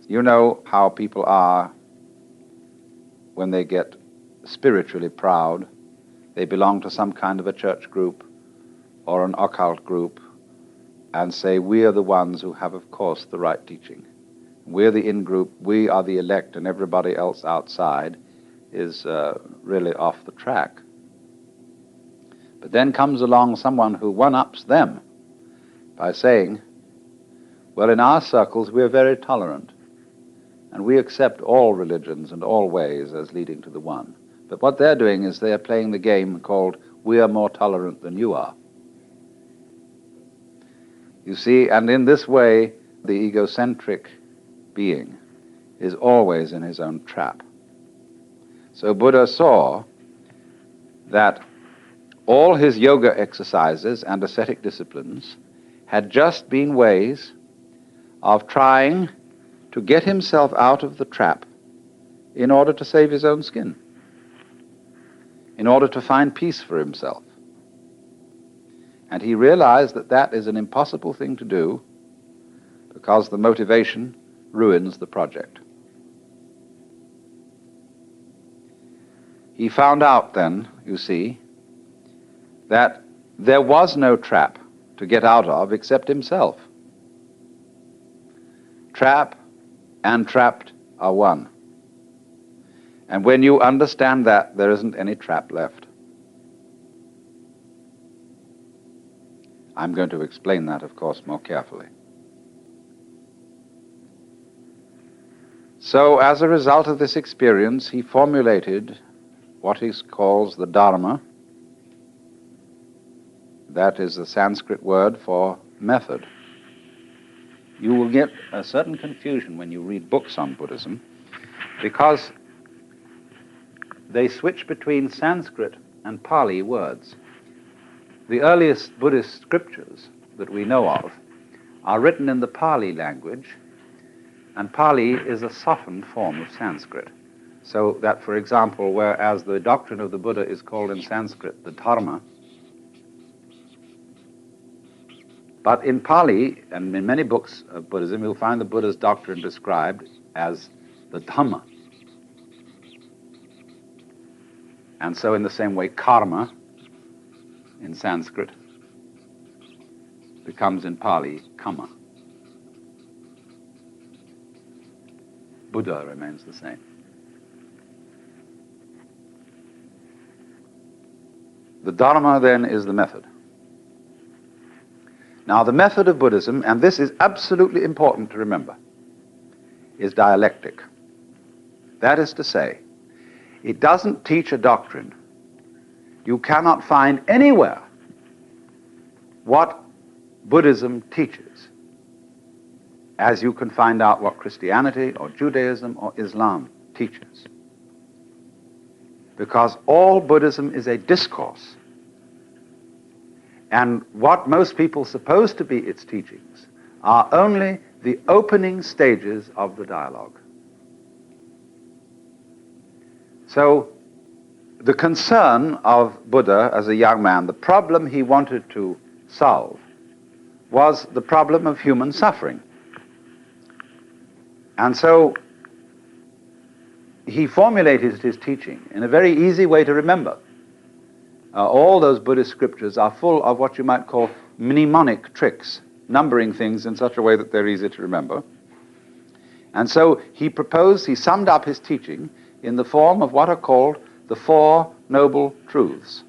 You know how people are when they get spiritually proud. They belong to some kind of a church group or an occult group and say, we are the ones who have, of course, the right teaching. We're the in-group, we are the elect, and everybody else outside is really off the track. But then comes along someone who one-ups them by saying, well, in our circles we're very tolerant, and we accept all religions and all ways as leading to the one. But what they're doing is they are playing the game called, we are more tolerant than you are. You see, and in this way, the egocentric being is always in his own trap. So Buddha saw that all his yoga exercises and ascetic disciplines had just been ways of trying to get himself out of the trap in order to save his own skin, in order to find peace for himself. And he realized that that is an impossible thing to do because the motivation ruins the project. He found out then, you see, that there was no trap to get out of except himself. Trap and trapped are one. And when you understand that, there isn't any trap left. I'm going to explain that, of course, more carefully. So, as a result of this experience, he formulated what he calls the Dharma. That is the Sanskrit word for method. You will get a certain confusion when you read books on Buddhism because they switch between Sanskrit and Pali words. The earliest Buddhist scriptures that we know of are written in the Pali language, and Pali is a softened form of Sanskrit. So that, for example, whereas the doctrine of the Buddha is called in Sanskrit the Dharma, but in Pali, and in many books of Buddhism, you'll find the Buddha's doctrine described as the Dhamma. And so in the same way, karma in Sanskrit becomes in Pali kamma. Buddha remains the same. The Dharma then is the method. Now the method of Buddhism, and this is absolutely important to remember, is dialectic. That is to say, it doesn't teach a doctrine. You cannot find anywhere what Buddhism teaches, as you can find out what Christianity or Judaism or Islam teaches. Because all Buddhism is a discourse. And what most people suppose to be its teachings are only the opening stages of the dialogue. So, the concern of Buddha as a young man, the problem he wanted to solve, was the problem of human suffering. And so, he formulated his teaching in a very easy way to remember. All those Buddhist scriptures are full of what you might call mnemonic tricks, numbering things in such a way that they're easy to remember. And so he summed up his teaching in the form of what are called the Four Noble Truths.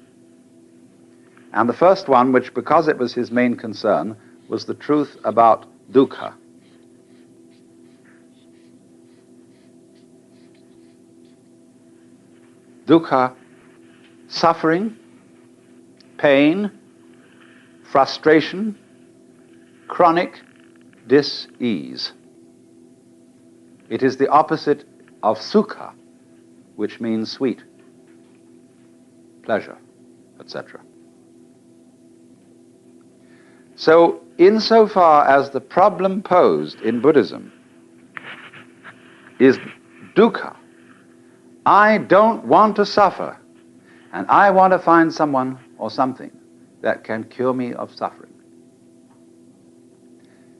And the first one, which because it was his main concern, was the truth about dukkha. Dukkha, suffering, pain, frustration, chronic dis-ease. It is the opposite of sukha, which means sweet, pleasure, etc. So, insofar as the problem posed in Buddhism is dukkha, I don't want to suffer, and I want to find someone or something that can cure me of suffering.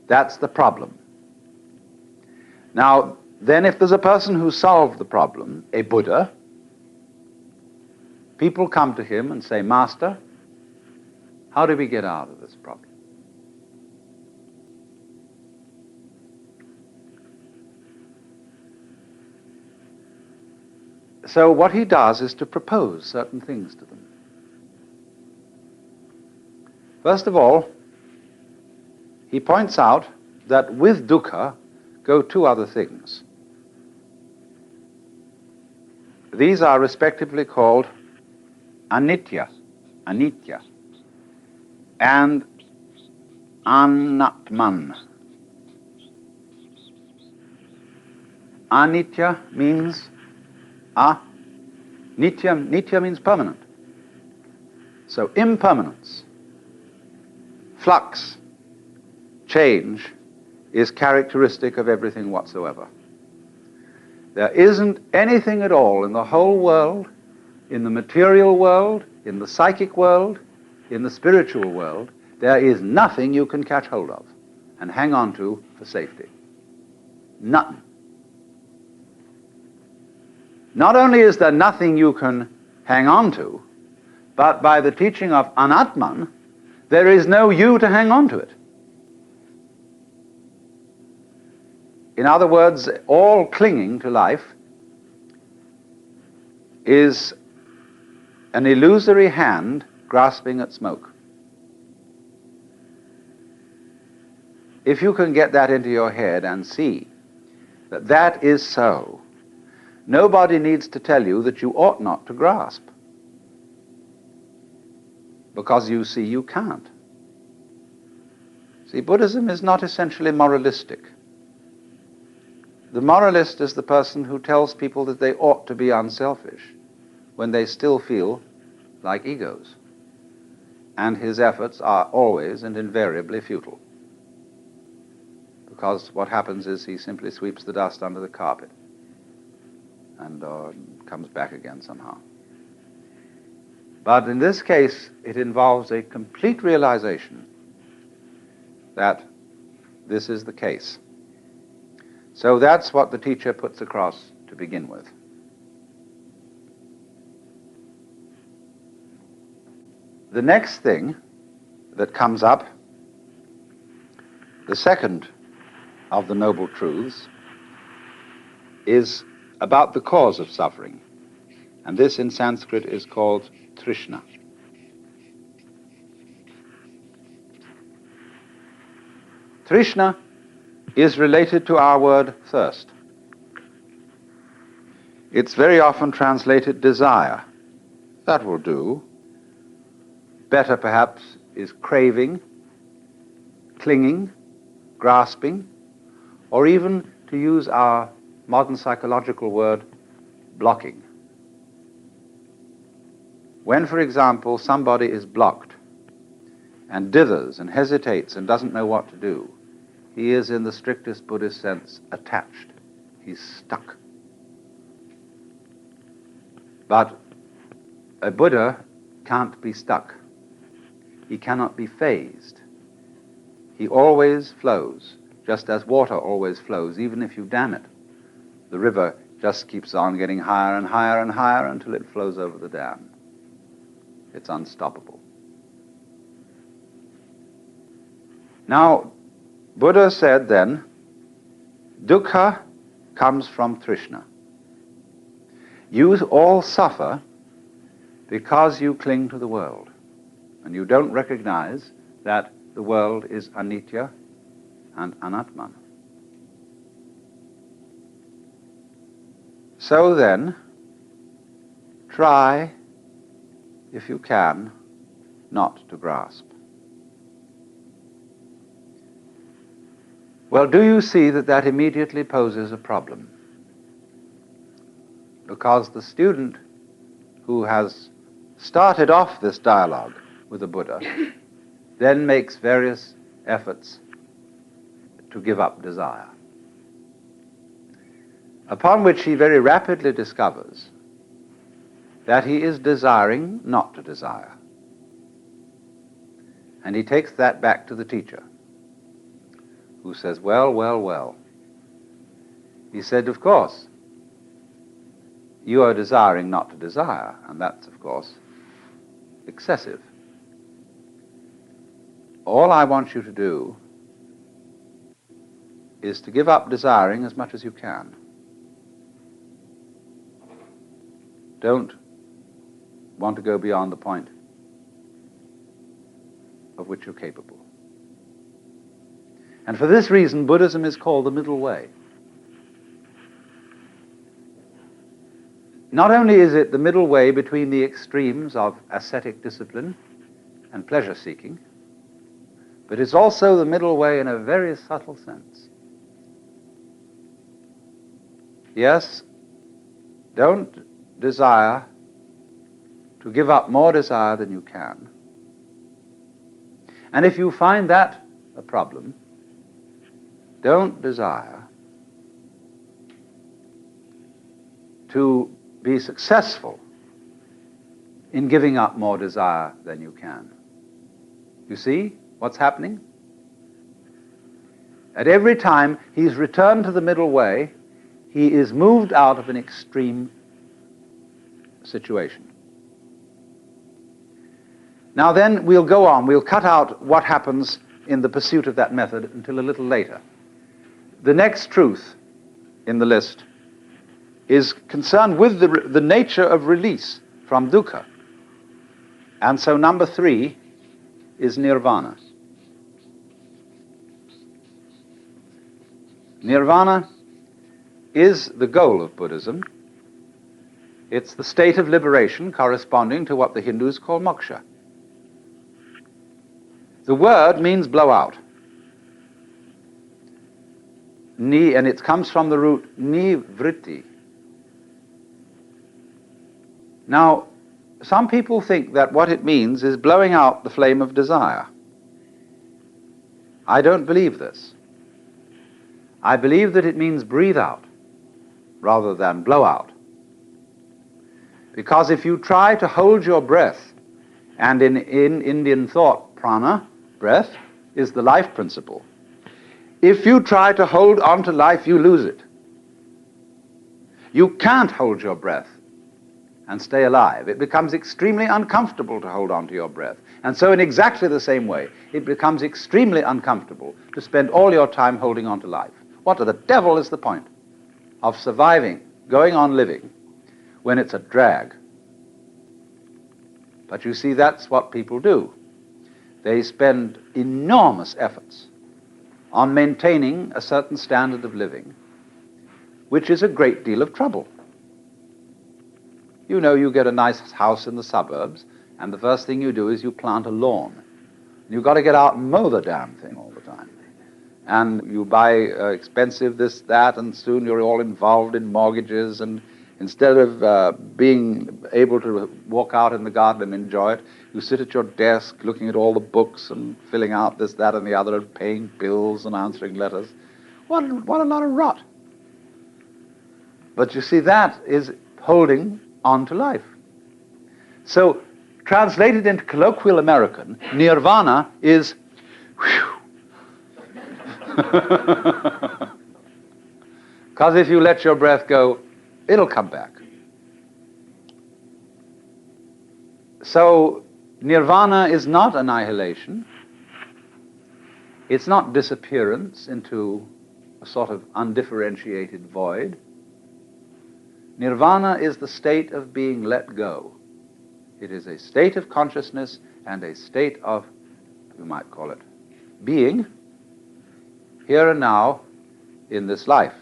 That's the problem. Now, then if there's a person who solved the problem, a Buddha, people come to him and say, Master, how do we get out of this problem? So what he does is to propose certain things to them. First of all, he points out that with dukkha go two other things. These are respectively called anitya, and anatman. Anitya means nitya means permanent. So impermanence, flux, change is characteristic of everything whatsoever. There isn't anything at all in the whole world, in the material world, in the psychic world, in the spiritual world, there is nothing you can catch hold of and hang on to for safety. Nothing. Not only is there nothing you can hang on to, but by the teaching of anatman, there is no you to hang on to it. In other words, all clinging to life is an illusory hand grasping at smoke. If you can get that into your head and see that that is so, nobody needs to tell you that you ought not to grasp, because you see you can't. See, Buddhism is not essentially moralistic. The moralist is the person who tells people that they ought to be unselfish when they still feel like egos, and his efforts are always and invariably futile, because what happens is he simply sweeps the dust under the carpet and comes back again somehow. But in this case, it involves a complete realization that this is the case. So that's what the teacher puts across to begin with. The next thing that comes up, the second of the Noble Truths, is about the cause of suffering. And this in Sanskrit is called Trishna. Trishna is related to our word thirst. It's very often translated desire. That will do. Better perhaps is craving, clinging, grasping, or even, to use our modern psychological word, blocking. When, for example, somebody is blocked and dithers and hesitates and doesn't know what to do, he is, in the strictest Buddhist sense, attached. He's stuck. But a Buddha can't be stuck. He cannot be phased. He always flows, just as water always flows, even if you dam it. The river just keeps on getting higher and higher and higher until it flows over the dam. It's unstoppable. Now, Buddha said then, dukkha comes from Trishna. You all suffer because you cling to the world, and you don't recognize that the world is anitya and anatman. So then, try, if you can, not to grasp. Well, do you see that that immediately poses a problem? Because the student who has started off this dialogue with the Buddha then makes various efforts to give up desire, upon which he very rapidly discovers that he is desiring not to desire. And he takes that back to the teacher, who says, well, He said, of course, you are desiring not to desire, and that's, of course, excessive. All I want you to do is to give up desiring as much as you can. Don't want to go beyond the point of which you're capable. And for this reason, Buddhism is called the middle way. Not only is it the middle way between the extremes of ascetic discipline and pleasure-seeking, but it's also the middle way in a very subtle sense. Yes, don't desire to give up more desire than you can. And if you find that a problem, don't desire to be successful in giving up more desire than you can. You see what's happening? At every time he's returned to the middle way, he is moved out of an extreme situation. Now then, we'll go on. We'll cut out what happens in the pursuit of that method until a little later. The next truth in the list is concerned with the nature of release from dukkha. And so number 3 is nirvana. Nirvana is the goal of Buddhism. It's the state of liberation corresponding to what the Hindus call moksha. The word means blow out. And it comes from the root nivritti. Now, some people think that what it means is blowing out the flame of desire. I don't believe this. I believe that it means breathe out rather than blow out. Because if you try to hold your breath, and in Indian thought, prana, breath, is the life principle. If you try to hold on to life, you lose it. You can't hold your breath and stay alive. It becomes extremely uncomfortable to hold on to your breath. And so in exactly the same way, it becomes extremely uncomfortable to spend all your time holding on to life. What the devil is the point of surviving, going on living, when it's a drag? But you see, that's what people do. They spend enormous efforts on maintaining a certain standard of living, which is a great deal of trouble. You know, you get a nice house in the suburbs, and the first thing you do is you plant a lawn. You've got to get out and mow the damn thing all the time. And you buy expensive this, that, and soon you're all involved in mortgages, and instead of being able to walk out in the garden and enjoy it, you sit at your desk looking at all the books and filling out this, that, and the other, and paying bills and answering letters. What a lot of rot. But you see, that is holding on to life. So, translated into colloquial American, nirvana is because if you let your breath go, it'll come back. So, nirvana is not annihilation. It's not disappearance into a sort of undifferentiated void. Nirvana is the state of being let go. It is a state of consciousness and a state of, we might call it, being here and now in this life.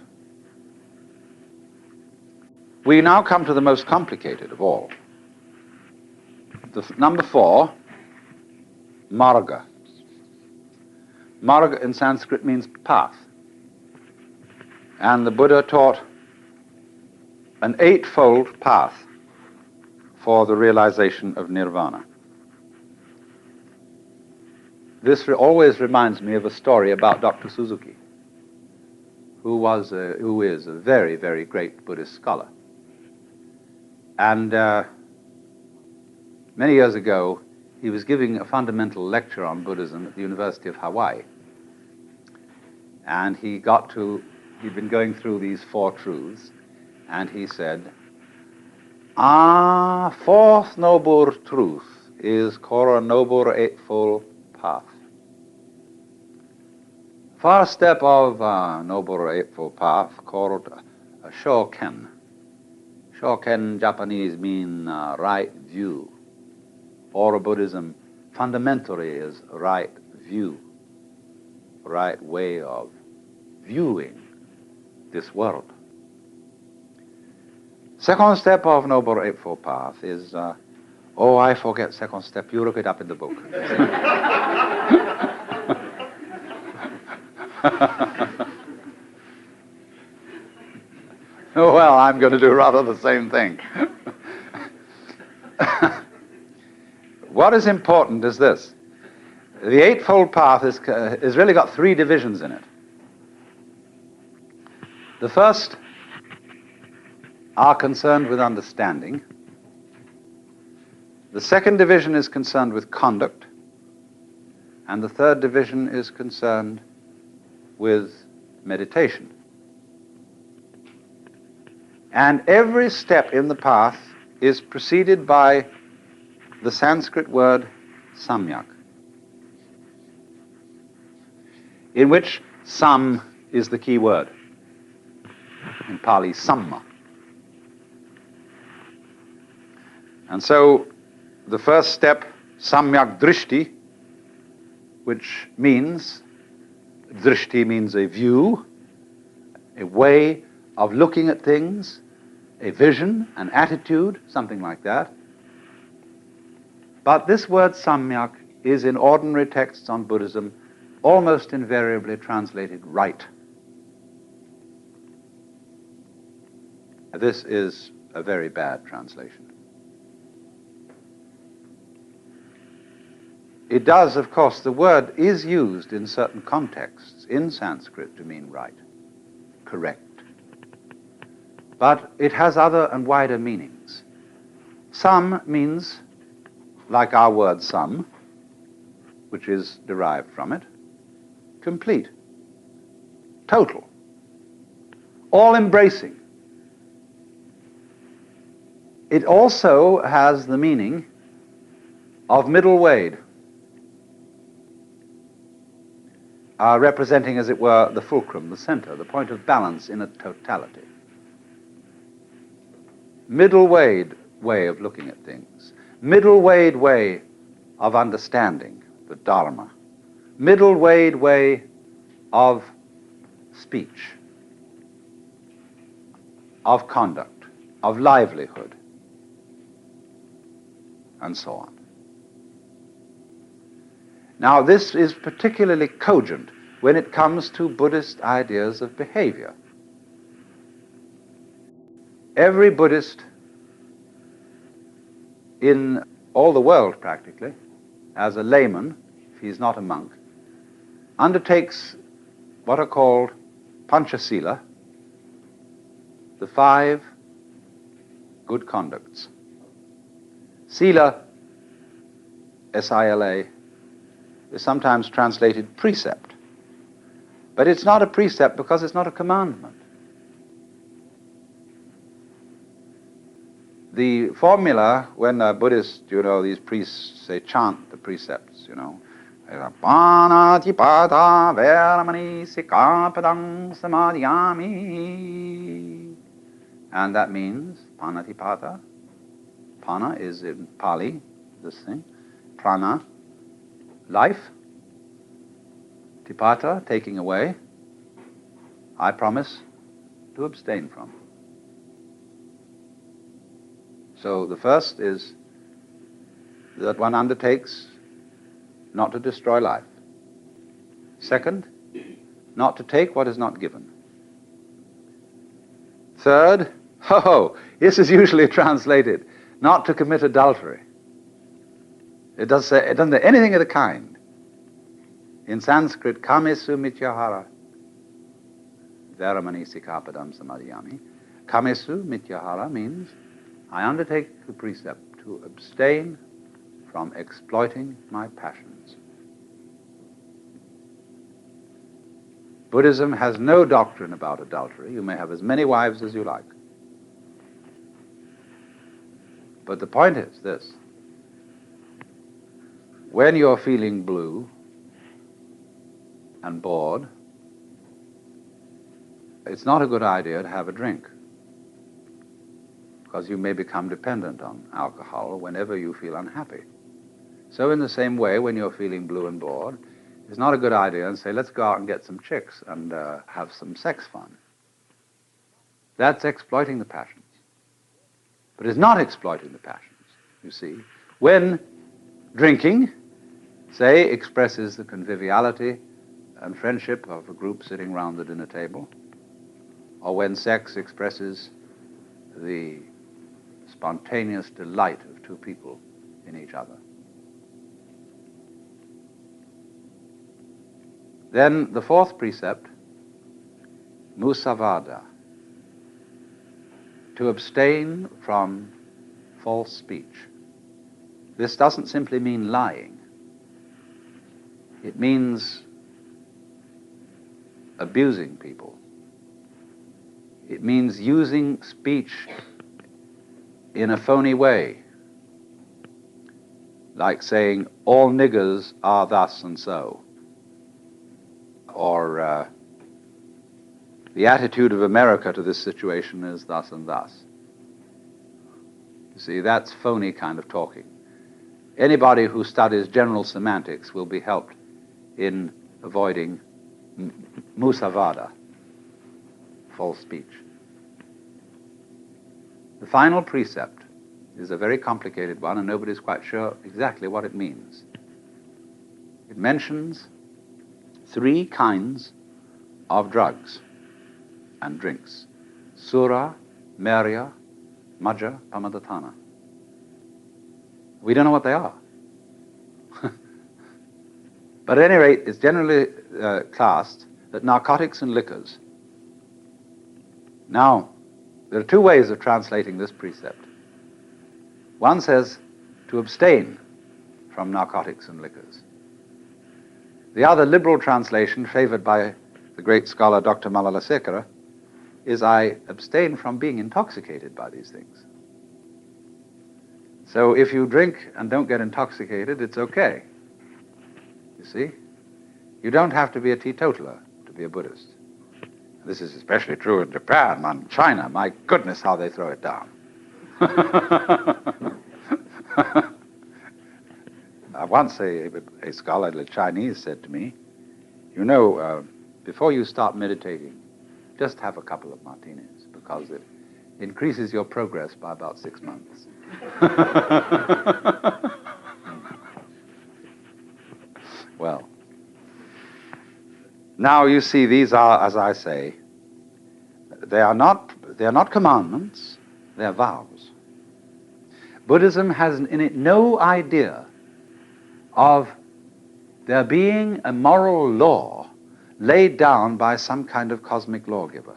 We now come to the most complicated of all. Number 4, marga. Marga in Sanskrit means path. And the Buddha taught an 8-fold path for the realization of nirvana. This always reminds me of a story about Dr. Suzuki, who is a very, very great Buddhist scholar. And many years ago, he was giving a fundamental lecture on Buddhism at the University of Hawaii. And he he'd been going through these four truths, and he said, fourth noble truth is called a noble eightfold path. First step of noble eightfold path called shoken. Shoken, Japanese, mean right view. All of Buddhism fundamentally is right view, right way of viewing this world. Second step of Noble Eightfold Path is, I forget second step. You look it up in the book. Well, I'm going to do rather the same thing. What is important is this. The Eightfold Path is really got three divisions in it. The first are concerned with understanding. The second division is concerned with conduct. And the third division is concerned with meditation. And every step in the path is preceded by the Sanskrit word samyak, in which sam is the key word. In Pali, samma. And so the first step, samyak drishti, which means, drishti means a view, a way of looking at things, a vision, an attitude, something like that. But this word samyak is in ordinary texts on Buddhism almost invariably translated right. This is a very bad translation. It does, of course, the word is used in certain contexts in Sanskrit to mean right, correct. But it has other and wider meanings. Sam means, like our word sum, which is derived from it, complete, total, all-embracing. It also has the meaning of middle way, representing, as it were, the fulcrum, the center, the point of balance in a totality. Middle-weighed way of looking at things. Middle-weighed way of understanding the Dharma. Middle-weighed way of speech, of conduct, of livelihood, and so on. Now, this is particularly cogent when it comes to Buddhist ideas of behavior. Every Buddhist in all the world, practically, as a layman, if he's not a monk, undertakes what are called Panchasila, the 5 good conducts. Sila, S-I-L-A, is sometimes translated precept. But it's not a precept because it's not a commandment. The formula, when a Buddhist, these priests, they chant the precepts, Panatipata veramani sikapadang samadhyami. And that means, Panatipata, Pana is in Pali, this thing, Prana, life, Tipata, taking away, I promise to abstain from. So the first is that one undertakes not to destroy life. Second, not to take what is not given. Third, this is usually translated, not to commit adultery. It doesn't say anything of the kind. In Sanskrit, kamesu mityahara, veramani sikapadam samadhyami. Kamesu mityahara means, I undertake the precept to abstain from exploiting my passions. Buddhism has no doctrine about adultery. You may have as many wives as you like. But the point is this: when you're feeling blue and bored, it's not a good idea to have a drink, because you may become dependent on alcohol whenever you feel unhappy. So in the same way, when you're feeling blue and bored, it's not a good idea to say, let's go out and get some chicks and have some sex fun. That's exploiting the passions. But it's not exploiting the passions, you see. When drinking, say, expresses the conviviality and friendship of a group sitting round the dinner table, or when sex expresses the spontaneous delight of two people in each other, then the fourth precept, musavada, to abstain from false speech. This doesn't simply mean lying. It means abusing people. It means using speech in a phony way, like saying, all niggers are thus and so, or the attitude of America to this situation is thus and thus. You see, that's phony kind of talking. Anybody who studies general semantics will be helped in avoiding musavada, false speech. The final precept is a very complicated one, and nobody's quite sure exactly what it means. It mentions 3 kinds of drugs and drinks: sura, merya, majja, pamadatthana. We don't know what they are. But at any rate, it's generally classed that narcotics and liquors. Now, there are 2 ways of translating this precept. One says to abstain from narcotics and liquors. The other, liberal translation, favored by the great scholar Dr. Malalasekara, is I abstain from being intoxicated by these things. So if you drink and don't get intoxicated, it's okay. You see? You don't have to be a teetotaler to be a Buddhist. This is especially true in Japan and China. My goodness, how they throw it down. Once a scholarly Chinese said to me, you know, before you start meditating, just have a couple of martinis, because it increases your progress by about 6 months. Well, now you see, these are, as I say, they are not commandments, they are vows. Buddhism has in it no idea of there being a moral law laid down by some kind of cosmic lawgiver.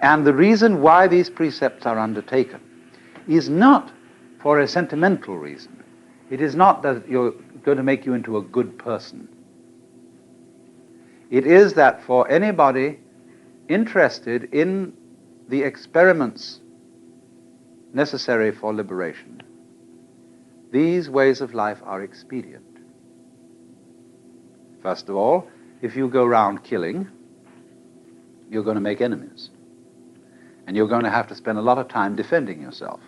And the reason why these precepts are undertaken is not for a sentimental reason. It is not that you're going to make you into a good person. It is that for anybody interested in the experiments necessary for liberation, these ways of life are expedient. First of all, if you go around killing, you're going to make enemies. And you're going to have to spend a lot of time defending yourself,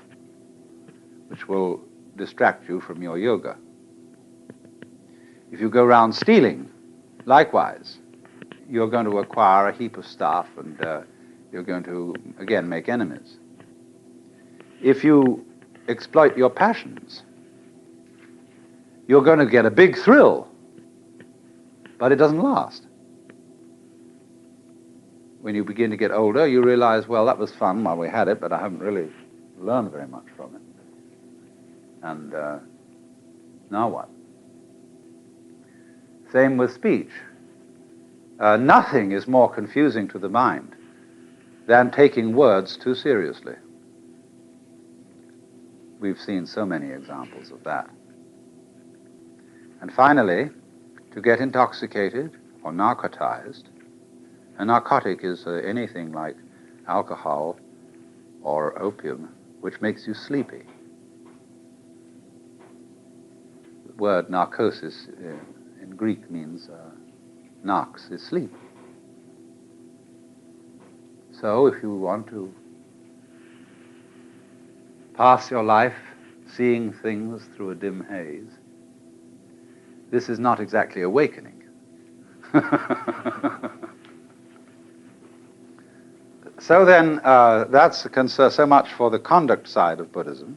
which will distract you from your yoga. If you go around stealing, likewise, you're going to acquire a heap of stuff, and you're going to, again, make enemies. If you exploit your passions, you're going to get a big thrill, but it doesn't last. When you begin to get older, you realize, well, that was fun while we had it, but I haven't really learned very much from it. And now what? Same with speech. Nothing is more confusing to the mind than taking words too seriously. We've seen so many examples of that. And finally, to get intoxicated or narcotized. A narcotic is anything like alcohol or opium, which makes you sleepy. The word narcosis in Greek means narx is sleep. So if you want to pass your life seeing things through a dim haze, this is not exactly awakening. So then, that's so much for the conduct side of Buddhism.